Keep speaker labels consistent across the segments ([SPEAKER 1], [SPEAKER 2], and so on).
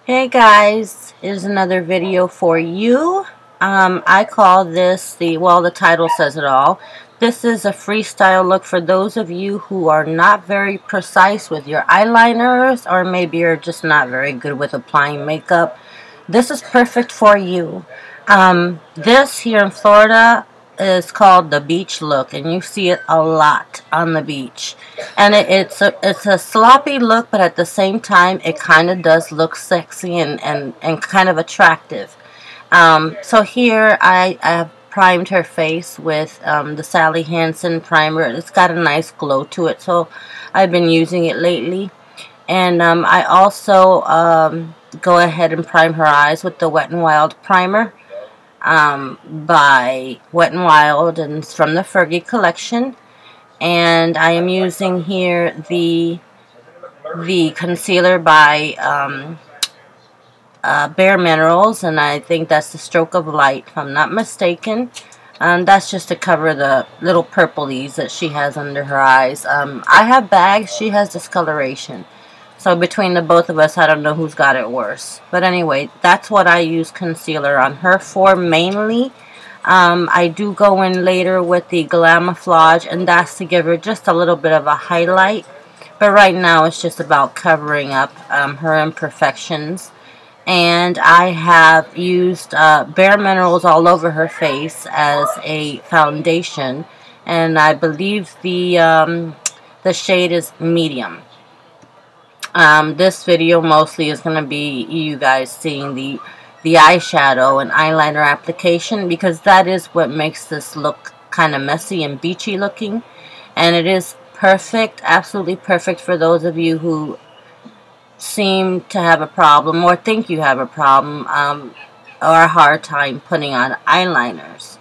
[SPEAKER 1] Hey guys, here's another video for you. I call this the title says it all. This is a freestyle look for those of you who are not very precise with your eyeliners, or maybe you're just not very good with applying makeup. This is perfect for you. This here in Florida is called the beach look, and you see it a lot on the beach. And it's a sloppy look, but at the same time, it kind of does look sexy and kind of attractive. So here I have primed her face with the Sally Hansen primer. It's got a nice glow to it, so I've been using it lately. And I also go ahead and prime her eyes with the Wet n Wild primer by Wet n Wild, and it's from the Fergie collection. And I am using here the concealer by Bare Minerals, and I think that's the Stroke of Light, if I'm not mistaken. That's just to cover the little purplies that she has under her eyes. I have bags, she has discoloration. So between the both of us, I don't know who's got it worse. But anyway, that's what I use concealer on her for mainly. I do go in later with the Glamouflage, and that's to give her just a little bit of a highlight. But right now, it's just about covering up her imperfections. And I have used Bare Minerals all over her face as a foundation. And I believe the shade is medium. This video mostly is going to be you guys seeing the eyeshadow and eyeliner application, because that is what makes this look kind of messy and beachy looking. And it is perfect, absolutely perfect for those of you who seem to have a problem or think you have a problem or a hard time putting on eyeliners.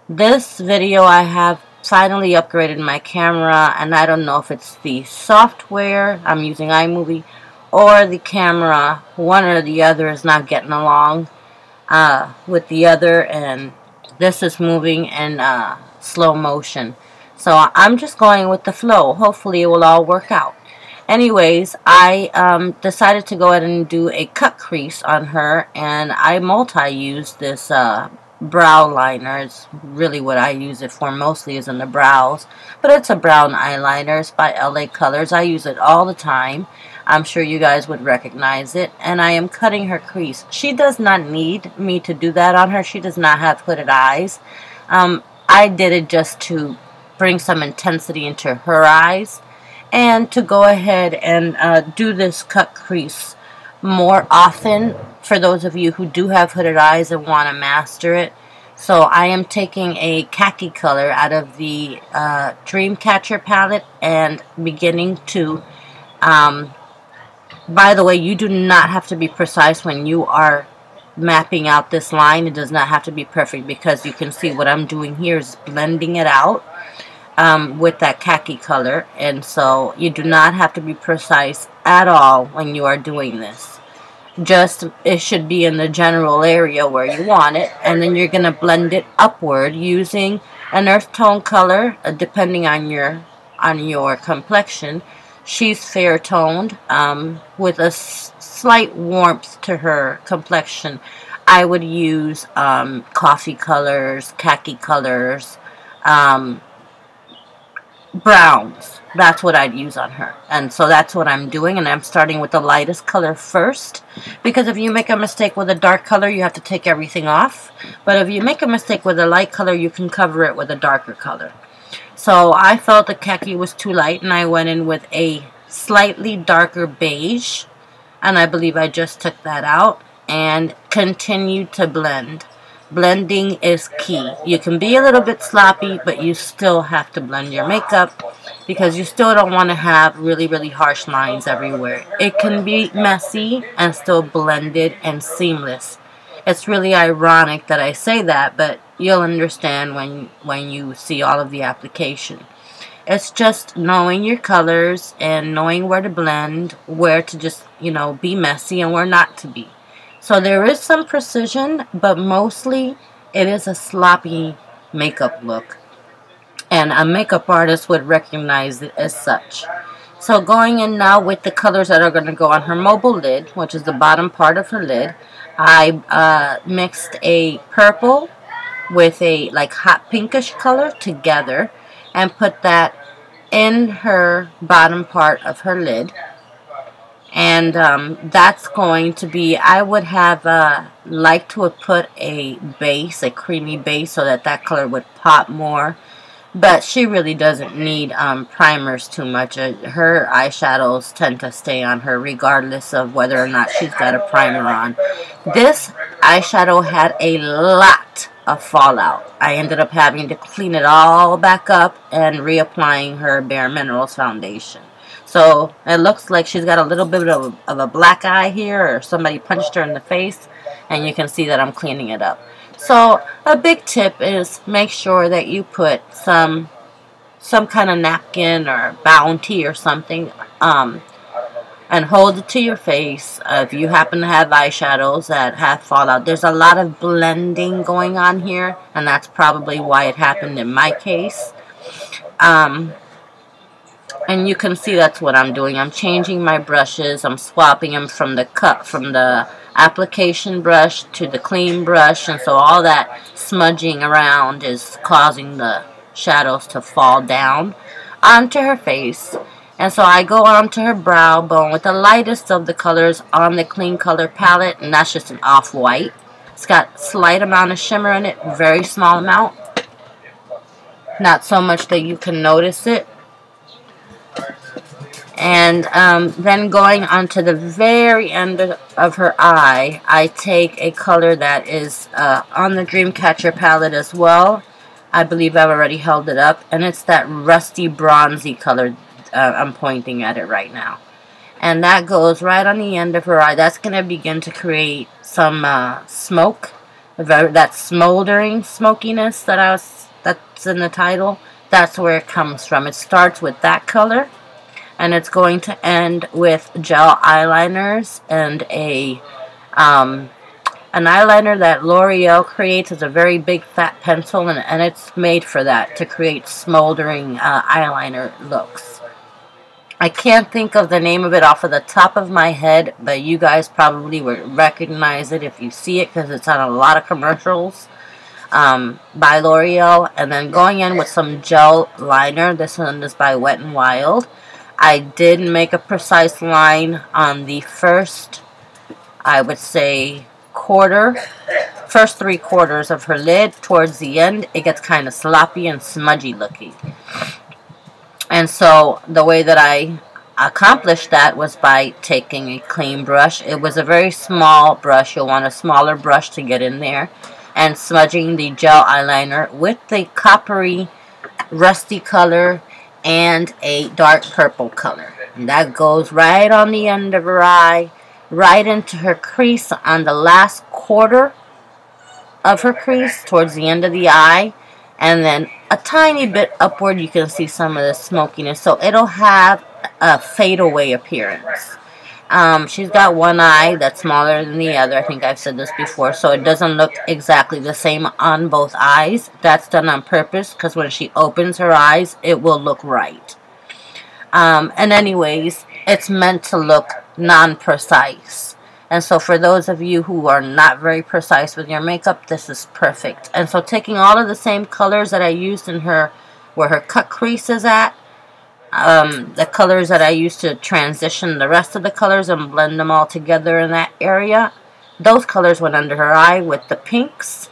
[SPEAKER 1] This video I have finally upgraded my camera, and I don't know if it's the software, I'm using iMovie, or the camera. One or the other is not getting along with the other, and this is moving in slow motion. So I'm just going with the flow. Hopefully it will all work out. Anyways, I decided to go ahead and do a cut crease on her, and I multi-used this brow liner. It's really what I use it for mostly, is in the brows, but it's a brown eyeliner. It's by LA Colors. I use it all the time. I'm sure you guys would recognize it. And I am cutting her crease. She does not need me to do that on her. She does not have hooded eyes. I did it just to bring some intensity into her eyes, and to go ahead and do this cut crease more often for those of you who do have hooded eyes and want to master it. So I am taking a khaki color out of the Dreamcatcher palette and beginning to, by the way, you do not have to be precise when you are mapping out this line. It does not have to be perfect, because you can see what I'm doing here is blending it out with that khaki color, and so you do not have to be precise at all when you are doing this. Just, it should be in the general area where you want it, and then you're going to blend it upward using an earth tone color, depending on your complexion. She's fair toned with a slight warmth to her complexion. I would use coffee colors, khaki colors, browns. That's what I'd use on her. And so that's what I'm doing, and I'm starting with the lightest color first, because if you make a mistake with a dark color, you have to take everything off. But if you make a mistake with a light color, you can cover it with a darker color. So I felt the khaki was too light, and I went in with a slightly darker beige, and I believe I just took that out and continued to blend. Blending is key. You can be a little bit sloppy, but you still have to blend your makeup, because you still don't want to have really, really harsh lines everywhere. It can be messy and still blended and seamless. It's really ironic that I say that, but you'll understand when you see all of the application. It's just knowing your colors and knowing where to blend, where to just, be messy and where not to be. So there is some precision, but mostly it is a sloppy makeup look. And a makeup artist would recognize it as such. So going in now with the colors that are going to go on her mobile lid, which is the bottom part of her lid, I mixed a purple with a like hot pinkish color together and put that in her bottom part of her lid. And that's going to be, I would have liked to have put a base, a creamy base, so that that color would pop more. But she really doesn't need primers too much. Her eyeshadows tend to stay on her regardless of whether or not she's got a primer on. This eyeshadow had a lot of fallout. I ended up having to clean it all back up and reapplying her Bare Minerals foundation. So it looks like she's got a little bit of a black eye here, or somebody punched her in the face, and you can see that I'm cleaning it up. So a big tip is make sure that you put some kind of napkin or Bounty or something and hold it to your face. If you happen to have eyeshadows that have fallout, there's a lot of blending going on here, and that's probably why it happened in my case. And you can see that's what I'm doing. I'm changing my brushes. I'm swapping them from the application brush to the clean brush, and so all that smudging around is causing the shadows to fall down onto her face. And so I go onto her brow bone with the lightest of the colors on the clean color palette, and that's just an off-white. It's got a slight amount of shimmer in it, very small amount. Not so much that you can notice it. And then going on to the very end of her eye, I take a color that is on the Dreamcatcher palette as well. I believe I've already held it up. And it's that rusty bronzy color. I'm pointing at it right now. And that goes right on the end of her eye. That's going to begin to create some smoke. That smoldering smokiness that's in the title. That's where it comes from. It starts with that color. And it's going to end with gel eyeliners and an eyeliner that L'Oreal creates as a very big fat pencil, and it's made for that, to create smoldering eyeliner looks. I can't think of the name of it off of the top of my head, but you guys probably would recognize it if you see it, because it's on a lot of commercials by L'Oreal. And then going in with some gel liner. This one is by Wet n Wild. I did make a precise line on the first, I would say, first 3/4 of her lid. Towards the end, it gets kind of sloppy and smudgy looking. And so the way that I accomplished that was by taking a clean brush. It was a very small brush. You'll want a smaller brush to get in there. And smudging the gel eyeliner with the coppery, rusty color and a dark purple color. And that goes right on the end of her eye, right into her crease on the last quarter of her crease, towards the end of the eye, and then a tiny bit upward you can see some of the smokiness. So it'll have a fadeaway appearance. She's got one eye that's smaller than the other. I think I've said this before, so it doesn't look exactly the same on both eyes. That's done on purpose, because when she opens her eyes, it will look right. And anyways, it's meant to look non-precise. And so for those of you who are not very precise with your makeup, this is perfect. And so taking all of the same colors that I used in her, where her cut crease is at, the colors that I used to transition the rest of the colors and blend them all together in that area, those colors went under her eye with the pinks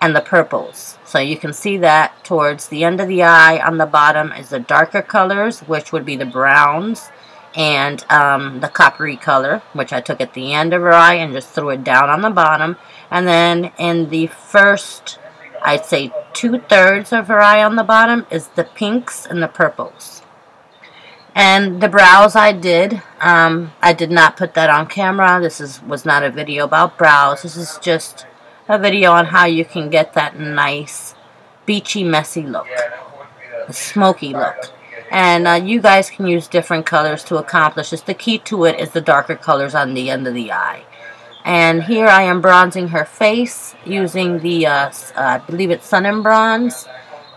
[SPEAKER 1] and the purples. So you can see that towards the end of the eye on the bottom is the darker colors, which would be the browns, and the coppery color, which I took at the end of her eye and just threw it down on the bottom. And then in the first, I'd say 2/3 of her eye on the bottom is the pinks and the purples. And the brows I did not put that on camera. This was not a video about brows. This is just a video on how you can get that nice, beachy, messy look. A smoky look. And you guys can use different colors to accomplish this. The key to it is the darker colors on the end of the eye. And here I am bronzing her face using the, I believe it's Sun and Bronze.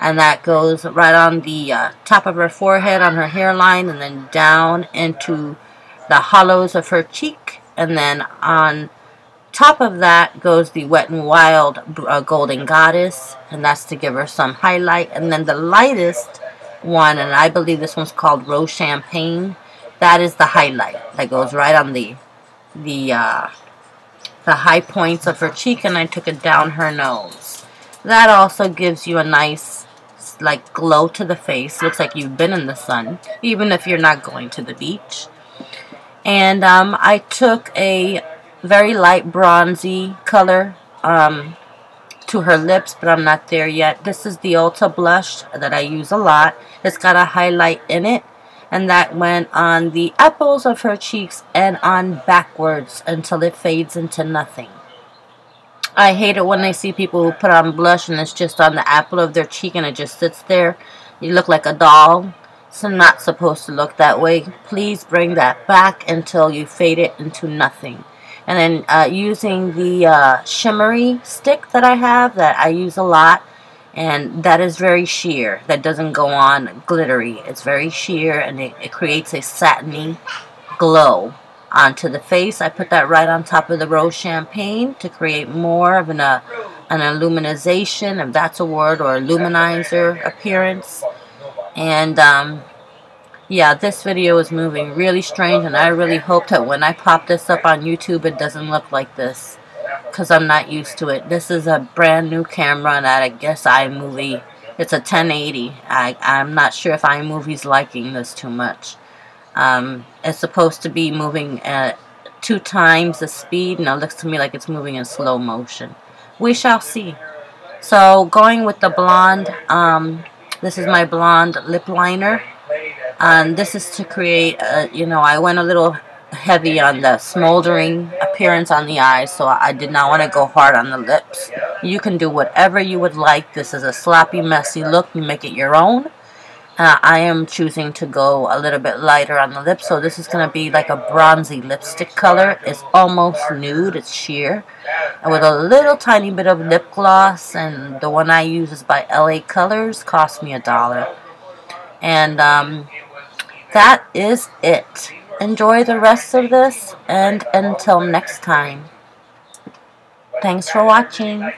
[SPEAKER 1] And that goes right on the top of her forehead, on her hairline, and then down into the hollows of her cheek. And then on top of that goes the Wet n Wild Golden Goddess, and that's to give her some highlight. And then the lightest one, and I believe this one's called Rose Champagne, that is the highlight that goes right on the high points of her cheek, and I took it down her nose. That also gives you a nice like glow to the face. Looks like you've been in the sun, even if you're not going to the beach. And I took a very light bronzy color to her lips, but I'm not there yet. This is the Ulta blush that I use a lot. It's got a highlight in it, and that went on the apples of her cheeks and on backwards until it fades into nothing. I hate it when I see people who put on blush and it's just on the apple of their cheek and it just sits there. You look like a doll. It's not supposed to look that way. Please bring that back until you fade it into nothing. And then using the shimmery stick that I have, that I use a lot, and that is very sheer. That doesn't go on glittery. It's very sheer, and it creates a satiny glow onto the face. I put that right on top of the Rose Champagne to create more of an illuminization, if that's a word, or a luminizer appearance. And yeah, this video is moving really strange, and I really hope that when I pop this up on YouTube it doesn't look like this, because I'm not used to it. This is a brand new camera, and I guess iMovie, it's a 1080. I'm not sure if iMovie's liking this too much. It's supposed to be moving at 2 times the speed, and it looks to me like it's moving in slow motion. We shall see. So going with the blonde, this is my blonde lip liner, and this is to create, you know, I went a little heavy on the smoldering appearance on the eyes, so I did not want to go hard on the lips. You can do whatever you would like. This is a sloppy, messy look. You make it your own. I am choosing to go a little bit lighter on the lips, so this is going to be like a bronzy lipstick color. It's almost nude, it's sheer, and with a little tiny bit of lip gloss, and the one I use is by LA Colors, cost me $1. And that is it. Enjoy the rest of this, and until next time, thanks for watching.